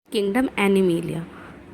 Kingdom animalia.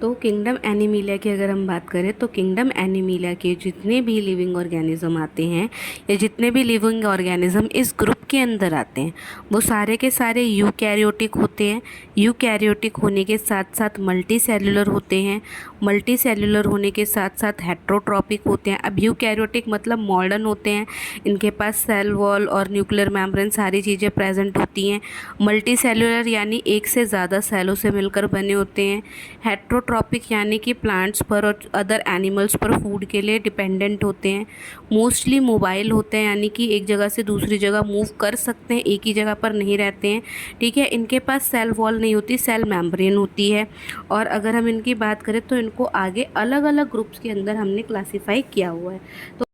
तो kingdom animalia की अगर हम बात करें तो किंगडम एनिमेलिया के जितने भी लिविंग ऑर्गेनिज्म आते हैं या जितने भी लिविंग ऑर्गेनिज्म इस ग्रुप के अंदर आते हैं वो सारे के सारे यूकैरियोटिक होते हैं। यूकैरियोटिक होने के साथ साथ मल्टी सेलुलर होते हैं। मल्टी सेलुलर होने के साथ साथ हेट्रोट्रॉपिक होते हैं। अब यूकैरियोटिक मतलब मॉडर्न होते हैं, इनके पास सेल वॉल और न्यूक्लियर मेम्ब्रेन सारी चीज़ें प्रेजेंट होती हैं। मल्टी सेलुलर यानी एक से ज़्यादा सेलों से मिलकर बने होते हैं। हेट्रोट्रॉपिक यानी कि प्लांट्स पर और अदर एनिमल्स पर फूड के लिए डिपेंडेंट होते हैं। मोस्टली मोबाइल होते हैं यानी कि एक जगह से दूसरी जगह मूव कर सकते हैं, एक ही जगह पर नहीं रहते हैं। ठीक है, इनके पास सेल वॉल नहीं होती, सेल मेम्ब्रेन होती है। और अगर हम इनकी बात करें तो इनको आगे अलग अलग ग्रुप्स के अंदर हमने क्लासीफाई किया हुआ है। तो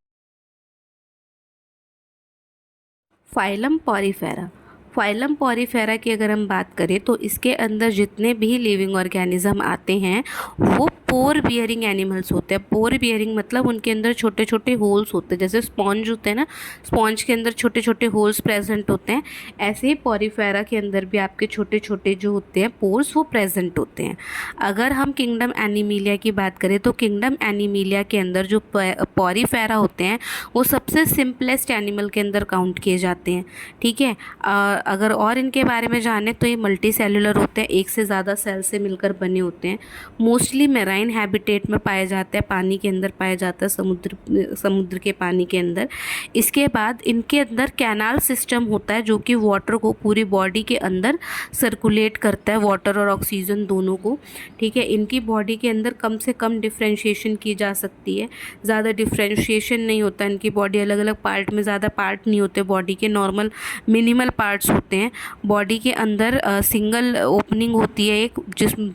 फाइलम पॉरीफेरा। फाइलम पॉरीफेरा की अगर हम बात करें तो इसके अंदर जितने भी लिविंग ऑर्गेनिज्म आते हैं वो पोर बियरिंग एनिमल्स होते हैं। पोर बियरिंग मतलब उनके अंदर छोटे छोटे होल्स होते हैं, जैसे स्पॉन्ज होते हैं ना, स्पॉन्ज के अंदर छोटे छोटे होल्स प्रेजेंट होते हैं। ऐसे ही पॉरीफेरा के अंदर भी आपके छोटे छोटे जो होते हैं पोर्स वो प्रेजेंट होते हैं। अगर हम किंगडम एनिमेलिया की बात करें तो किंगडम एनिमेलिया के अंदर जो पॉरीफेरा होते हैं वो सबसे सिंपलेस्ट एनिमल के अंदर काउंट किए जाते हैं। ठीक है, अगर और इनके बारे में जाने तो ये मल्टी सेलुलर होते हैं, एक से ज़्यादा सेल से मिलकर बने होते हैं। मोस्टली मेराइन हैबिटेट में पाए जाते हैं, पानी के अंदर पाया जाता है, समुद्र के पानी के अंदर। इसके बाद इनके अंदर कैनाल सिस्टम होता है जो कि वाटर को पूरी बॉडी के अंदर सर्कुलेट करता है, वाटर और ऑक्सीजन दोनों को। ठीक है, इनकी बॉडी के अंदर कम से कम डिफ्रेंशिएशन की जा सकती है, ज़्यादा डिफ्रेंशिएशन नहीं होता। इनकी बॉडी अलग अलग पार्ट में, ज़्यादा पार्ट नहीं होते बॉडी के, नॉर्मल मिनिमल पार्ट्स होते हैं। बॉडी के अंदर सिंगल ओपनिंग होती है एक,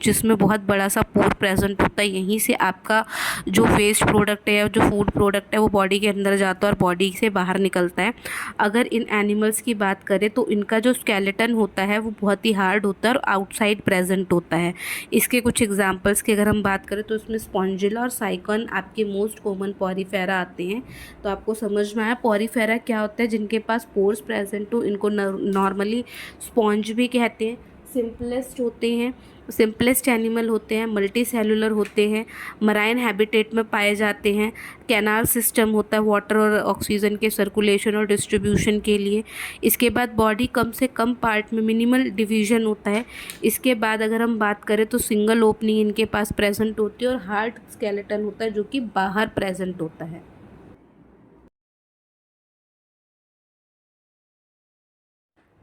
जिसमें बहुत बड़ा सा पोर प्रेजेंट होता है। यहीं से आपका जो वेस्ट प्रोडक्ट है या जो फूड प्रोडक्ट है वो बॉडी के अंदर जाता है और बॉडी से बाहर निकलता है। अगर इन एनिमल्स की बात करें तो इनका जो स्केलेटन होता है वो बहुत ही हार्ड होता है और आउटसाइड प्रेजेंट होता है। इसके कुछ एग्जांपल्स की अगर हम बात करें तो इसमें स्पॉन्जिला और साइकॉन आपके मोस्ट कॉमन पॉरीफेरा आते हैं। तो आपको समझ में आया पॉरीफेरा क्या होता है। जिनके पास पोर्स प्रेजेंट हो इनको नॉर्मली स्पॉन्ज भी कहते हैं। सिंपलेस्ट होते हैं, सिंपलेस्ट एनिमल होते हैं, मल्टी सेलुलर होते हैं, मराइन हैबिटेट में पाए जाते हैं। कैनाल सिस्टम होता है वाटर और ऑक्सीजन के सर्कुलेशन और डिस्ट्रीब्यूशन के लिए। इसके बाद बॉडी कम से कम पार्ट में मिनिमल डिवीजन होता है। इसके बाद अगर हम बात करें तो सिंगल ओपनिंग इनके पास प्रेजेंट होती है और हार्ड स्केलेटन होता है जो कि बाहर प्रेजेंट होता है।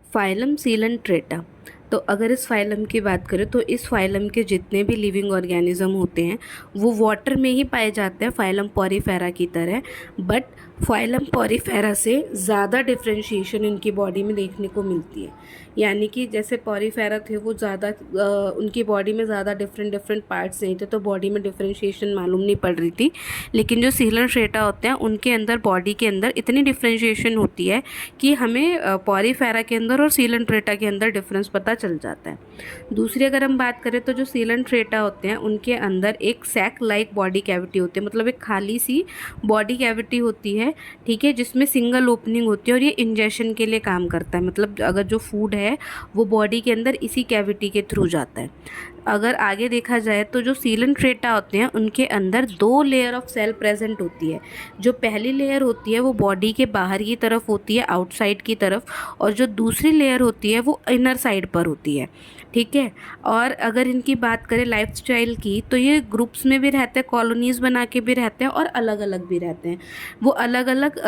Phylum Coelenterata. तो अगर इस फाइलम की बात करें तो इस फाइलम के जितने भी लिविंग ऑर्गेनिज्म होते हैं वो वाटर में ही पाए जाते हैं फाइलम पॉरीफेरा की तरह। बट फाइलम पॉरीफेरा से ज़्यादा डिफ्रेंशिएशन इनकी बॉडी में देखने को मिलती है। यानी कि जैसे पॉरीफेरा थे वो ज़्यादा उनकी बॉडी में ज़्यादा डिफरेंट डिफरेंट पार्ट्स नहीं थे तो बॉडी में डिफ्रेंशिएशन मालूम नहीं पड़ रही थी। लेकिन जो सीलेंट्रेटा होते हैं उनके अंदर बॉडी के अंदर इतनी डिफ्रेंशिएशन होती है कि हमें पॉरीफेरा के अंदर और सीलेंट्रेटा के अंदर डिफरेंस पता चल जाता है। दूसरी अगर हम बात करें तो जो सीलेंट्रेटा होते हैं उनके अंदर एक सैक लाइक बॉडी कैविटी होती है, मतलब एक खाली सी बॉडी कैविटी होती है। ठीक है, जिसमें सिंगल ओपनिंग होती है और ये इंजेक्शन के लिए काम करता है, मतलब अगर जो फूड है वो बॉडी के अंदर इसी कैविटी के थ्रू जाता है। अगर आगे देखा जाए तो जो सीलेंट्रेटा होते हैं उनके अंदर दो लेयर ऑफ सेल प्रेजेंट होती है। जो पहली लेयर होती है वो बॉडी के बाहर की तरफ होती है, आउटसाइड की तरफ, और जो दूसरी लेयर होती है वो इनर साइड पर होती है। ठीक है, और अगर इनकी बात करें लाइफस्टाइल की तो ये ग्रुप्स में भी रहते हैं, कॉलोनीज़ बना के भी रहते हैं और अलग अलग भी रहते हैं। वो अलग अलग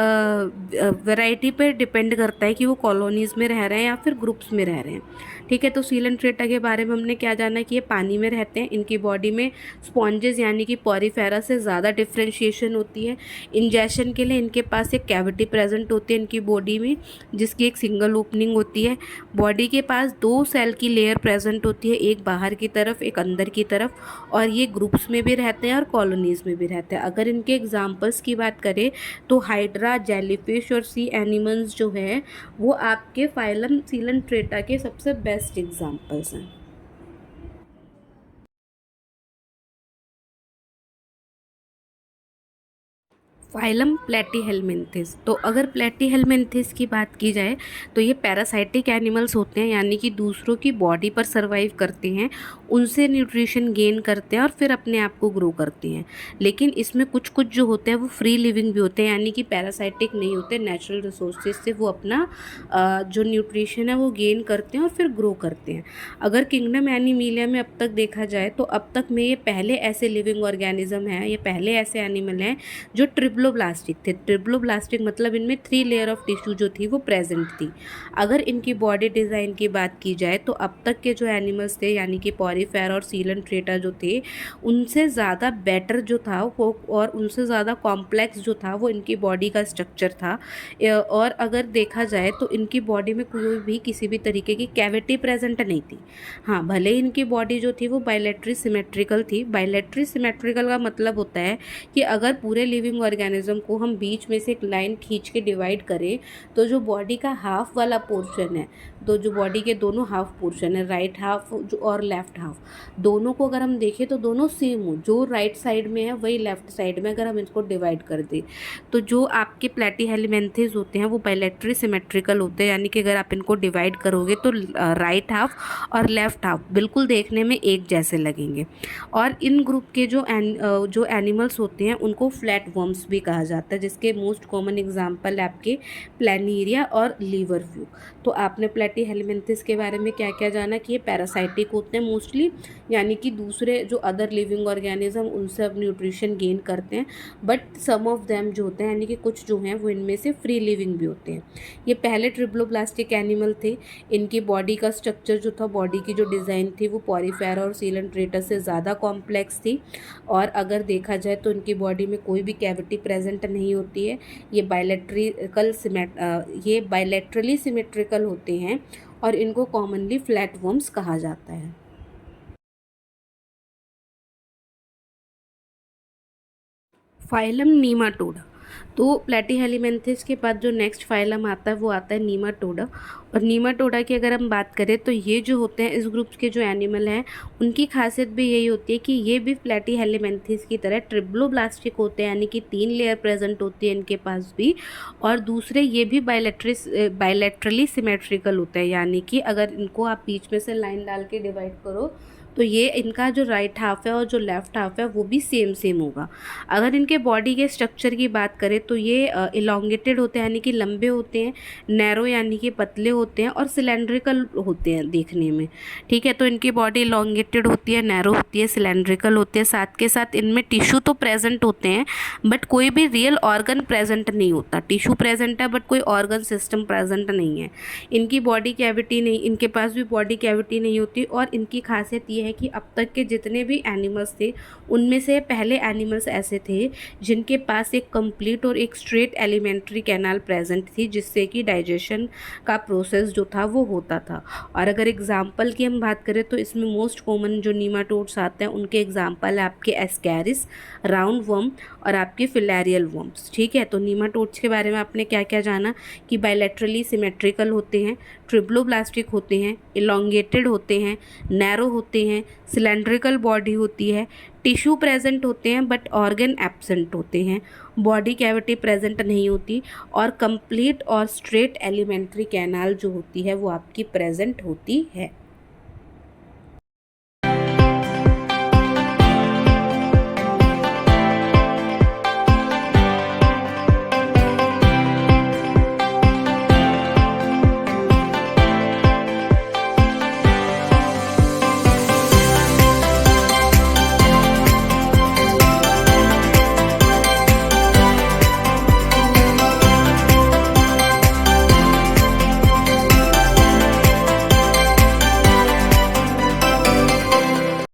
वैरायटी पे डिपेंड करता है कि वो कॉलोनीज़ में रह रहे हैं या फिर ग्रुप्स में रह रहे हैं। ठीक है, तो सीलेंट्रेटा के बारे में हमने क्या जाना कि ये पानी में रहते हैं, इनकी बॉडी में स्पॉन्जेस यानी कि पॉरीफेरा से ज़्यादा डिफ्रेंशिएशन होती है। इंजेक्शन के लिए इनके पास एक कैविटी प्रेजेंट होती है इनकी बॉडी में जिसकी एक सिंगल ओपनिंग होती है। बॉडी के पास दो सेल की लेयर प्रेजेंट होती है, एक बाहर की तरफ एक अंदर की तरफ, और ये ग्रुप्स में भी रहते हैं और कॉलोनीज़ में भी रहते हैं। अगर इनके एग्जाम्पल्स की बात करें तो हाइड्रा, जेलीफिश और सी एनिमल्स जो हैं वो आपके फाइलम सीलेंट्रेटा के सबसे बेस्ट एग्जाम्पल्स हैं। Phylum Platyhelminthes. तो अगर प्लेटीहेलमिन्थेस की बात की जाए तो ये पैरासाइटिक एनिमल्स होते हैं, यानी कि दूसरों की बॉडी पर सर्वाइव करते हैं, उनसे न्यूट्रिशन गेन करते हैं और फिर अपने आप को ग्रो करते हैं। लेकिन इसमें कुछ कुछ जो होते हैं वो फ्री लिविंग भी होते हैं, यानी कि पैरासाइटिक नहीं होते, नेचुरल रिसोर्सेज से वो अपना जो न्यूट्रिशन है वो गेन करते हैं और फिर ग्रो करते हैं। अगर किंगडम एनिमीलिया में अब तक देखा जाए तो अब तक में ये पहले ऐसे लिविंग ऑर्गेनिज्म हैं, ये पहले ऐसे एनिमल हैं जो ट्रिप्लोब्लास्टिक थे। ट्रिप्लोब्लास्टिक मतलब इनमें 3 लेयर ऑफ टिश्यू जो थी वो प्रेजेंट थी। अगर इनकी बॉडी डिज़ाइन की बात की जाए तो अब तक के जो एनिमल्स थे, यानी कि पॉरीफेरा और सीलंट्रेटा जो थे, उनसे ज़्यादा बेटर जो था वो और उनसे ज़्यादा कॉम्प्लेक्स जो था वो इनकी बॉडी का स्ट्रक्चर था। और अगर देखा जाए तो इनकी बॉडी में कोई भी किसी भी तरीके की कैविटी प्रेजेंट नहीं थी। हाँ, भले ही इनकी बॉडी जो थी वो बायलैटरली सिमेट्रिकल थी। बायलैटरली सिमेट्रिकल का मतलब होता है कि अगर पूरे लिविंग ऑर्गेनिज्म को हम बीच में से एक लाइन खींच के डिवाइड करें तो जो बॉडी का हाफ वाला पोर्शन है, तो जो बॉडी के दोनों हाफ पोर्शन है, राइट हाफ और लेफ्ट हाफ, दोनों को अगर हम देखें तो दोनों सेम हो, जो राइट साइड में है वही लेफ्ट साइड में अगर हम इसको डिवाइड कर दें तो जो आपके प्लेटीहेलमिन्थेस होते हैं वो बायलैटरली सिमेट्रिकल होते हैं, यानी कि अगर आप इनको डिवाइड करोगे तो राइट हाफ और लेफ्ट हाफ बिल्कुल देखने में एक जैसे लगेंगे। और इन ग्रुप के जो एनिमल्स होते हैं उनको फ्लैट वर्म्स भी कहा जाता है, जिसके मोस्ट कॉमन एग्जांपल है आपके प्लैनेरिया और लीवर फ्लू। तो आपने प्लेटीहेलमिन्थेस के बारे में क्या क्या जाना कि ये पैरासाइटिक होते हैं मोस्टली, यानी कि दूसरे जो अदर लिविंग ऑर्गेनिज्म उनसे अब न्यूट्रिशन गेन करते हैं, बट सम ऑफ देम जो होते हैं, यानी कि कुछ जो हैं वो इनमें से फ्री लिविंग भी होते हैं। ये पहले ट्रिप्लोब्लास्टिक एनिमल थे। इनकी बॉडी का स्ट्रक्चर जो था, बॉडी की जो डिज़ाइन थी वो पॉरीफेरा और सीलंट्रेटस से ज़्यादा कॉम्प्लेक्स थी। और अगर देखा जाए तो इनकी बॉडी में कोई भी कैविटी प्रेजेंट नहीं होती है। ये बायलैटरली सिमेट्रिकल होते हैं और इनको कॉमनली फ्लैट वर्म्स कहा जाता है। फाइलम नीमाटोडा। तो प्लेटीहेलमिन्थेस के बाद जो नेक्स्ट फाइलम आता है वो आता है नीमाटोडा। और नीमाटोडा की अगर हम बात करें तो ये जो होते हैं इस ग्रुप के जो एनिमल हैं उनकी खासियत भी यही होती है कि ये भी प्लेटीहेलमिन्थेस की तरह ट्रिप्लोब्लास्टिक होते हैं, यानी कि 3 लेयर प्रेजेंट होती है इनके पास भी। और दूसरे ये भी बायलैटरली सिमेट्रिकल होते हैं, यानी कि अगर इनको आप बीच में से लाइन डाल के डिवाइड करो तो ये इनका जो राइट हाफ है और जो लेफ़्ट हाफ है वो भी सेम सेम होगा। अगर इनके बॉडी के स्ट्रक्चर की बात करें तो ये इलोंगेटेड होते हैं, यानी कि लंबे होते हैं, नैरो यानी कि पतले होते हैं, और सिलेंड्रिकल होते हैं देखने में। ठीक है, तो इनकी बॉडी इलोंगेटेड होती है, नैरो होती है, सिलेंड्रिकल होती है। साथ के साथ इनमें टिश्यू तो प्रेजेंट होते हैं बट कोई भी रियल ऑर्गन प्रेजेंट नहीं होता। टिश्यू प्रेजेंट है बट कोई ऑर्गन सिस्टम प्रेजेंट नहीं है। इनकी बॉडी कैविटी नहीं, इनके पास भी बॉडी कैविटी नहीं होती। और इनकी खासियत ये है कि अब तक के जितने भी एनिमल्स थे उनमें से पहले एनिमल्स ऐसे थे जिनके पास एक कंप्लीट और एक स्ट्रेट एलिमेंट्री कैनाल प्रेजेंट थी, जिससे कि डाइजेशन का प्रोसेस जो था वो होता था। और अगर एग्जाम्पल की हम बात करें तो इसमें मोस्ट कॉमन जो नीमाटोड्स आते हैं उनके एग्जाम्पल है आपके एस्कैरिस, राउंड वर्म और आपके फिलेरियल वर्म्स। ठीक है, तो नीमाटोड्स के बारे में आपने क्या क्या जाना कि बायलैटरली सिमेट्रिकल होते हैं, ट्रिप्लोब्लास्टिक होते हैं, इलोंगेटेड होते हैं, नैरो होते हैं, सिलेंड्रिकल बॉडी होती है, टिश्यू प्रेजेंट होते हैं बट ऑर्गन एब्सेंट होते हैं, बॉडी कैविटी प्रेजेंट नहीं होती, और कंप्लीट और स्ट्रेट एलिमेंट्री कैनाल जो होती है वो आपकी प्रेजेंट होती है।